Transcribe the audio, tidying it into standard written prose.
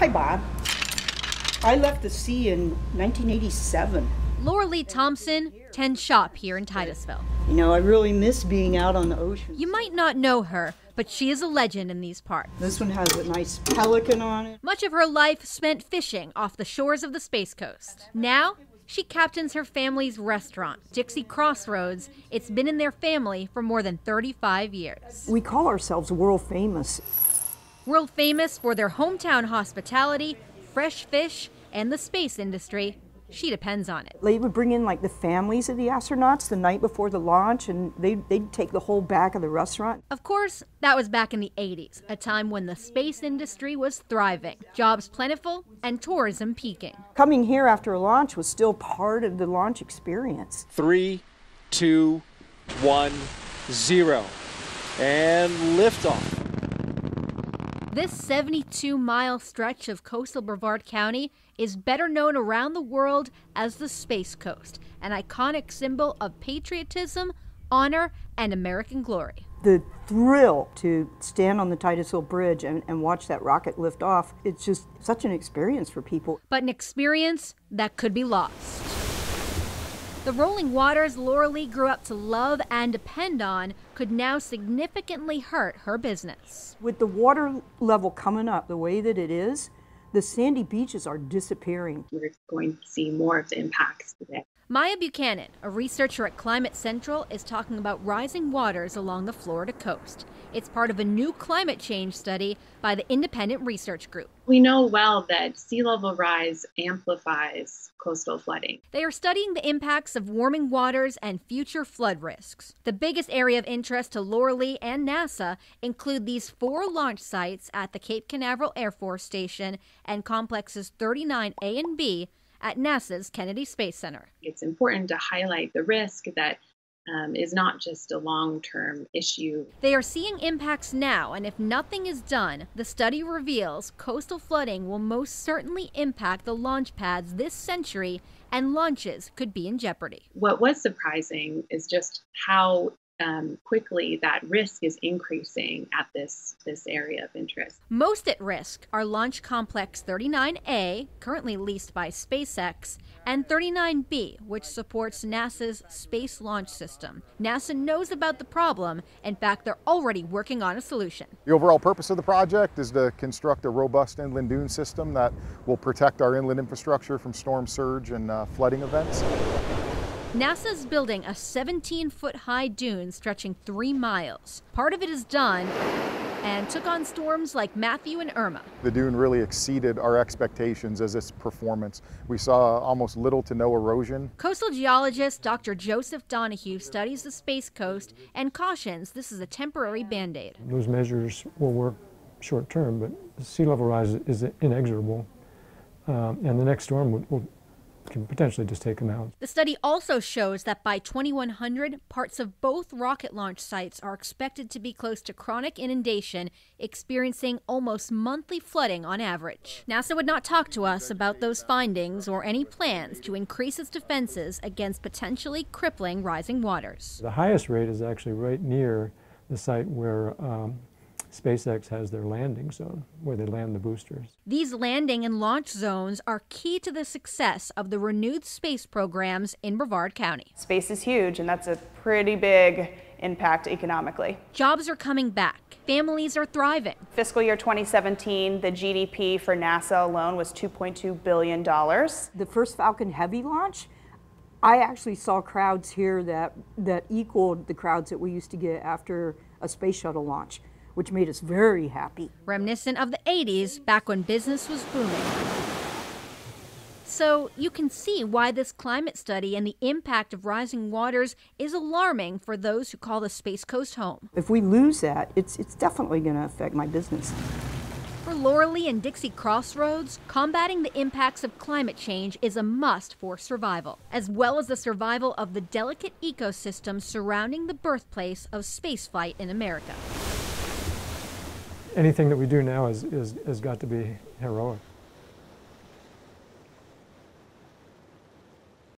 Hi, Bob. I left the sea in 1987. Laura Lee Thompson tends shop here in Titusville. You know, I really miss being out on the ocean. You might not know her, but she is a legend in these parts. This one has a nice pelican on it. Much of her life spent fishing off the shores of the Space Coast. Now, she captains her family's restaurant, Dixie Crossroads. It's been in their family for more than 35 years. We call ourselves world famous. World famous for their hometown hospitality, fresh fish, and the space industry. She depends on it. They would bring in like the families of the astronauts the night before the launch, and they'd take the whole back of the restaurant. Of course, that was back in the 80s, a time when the space industry was thriving, jobs plentiful, and tourism peaking. Coming here after a launch was still part of the launch experience. 3, 2, 1, 0. And liftoff. This 72-mile stretch of coastal Brevard County is better known around the world as the Space Coast, an iconic symbol of patriotism, honor, and American glory. The thrill to stand on the Titusville Bridge and watch that rocket lift off, it's just such an experience for people. But an experience that could be lost. The rolling waters Laura Lee grew up to love and depend on could now significantly hurt her business. With the water level coming up the way that it is, the sandy beaches are disappearing. We're going to see more of the impacts today. Maya Buchanan, a researcher at Climate Central, is talking about rising waters along the Florida coast. It's part of a new climate change study by the Independent Research Group. We know well that sea level rise amplifies coastal flooding. They are studying the impacts of warming waters and future flood risks. The biggest area of interest to Laura Lee and NASA include these 4 launch sites at the Cape Canaveral Air Force Station and complexes 39A and B at NASA's Kennedy Space Center. It's important to highlight the risk that is not just a long-term issue. They are seeing impacts now, and if nothing is done, the study reveals coastal flooding will most certainly impact the launch pads this century, and launches could be in jeopardy. What was surprising is just how quickly that risk is increasing at this area of interest. Most at risk are Launch Complex 39A, currently leased by SpaceX, and 39B, which supports NASA's Space Launch System. NASA knows about the problem. In fact, they're already working on a solution. The overall purpose of the project is to construct a robust inland dune system that will protect our inland infrastructure from storm surge and flooding events. NASA's building a 17-foot-high dune stretching 3 miles. Part of it is done and took on storms like Matthew and Irma. The dune really exceeded our expectations as its performance. We saw almost little to no erosion. Coastal geologist Dr. Joseph Donahue studies the Space Coast and cautions this is a temporary Band-Aid. Those measures will work short term, but sea level rise is inexorable, and the next storm can potentially just take them out. The study also shows that by 2100, parts of both rocket launch sites are expected to be close to chronic inundation, experiencing almost monthly flooding on average. NASA would not talk to us about those findings or any plans to increase its defenses against potentially crippling rising waters. The highest rate is actually right near the site where SpaceX has their landing zone, where they land the boosters. These landing and launch zones are key to the success of the renewed space programs in Brevard County. Space is huge, and that's a pretty big impact economically. Jobs are coming back. Families are thriving. Fiscal year 2017, the GDP for NASA alone was $2.2 billion. The first Falcon Heavy launch, I actually saw crowds here that equaled the crowds that we used to get after a space shuttle launch, which made us very happy. Reminiscent of the 80s, back when business was booming. So you can see why this climate study and the impact of rising waters is alarming for those who call the Space Coast home. If we lose that, it's definitely going to affect my business. For Laura Lee and Dixie Crossroads, combating the impacts of climate change is a must for survival, as well as the survival of the delicate ecosystem surrounding the birthplace of spaceflight in America. Anything that we do now has got to be heroic.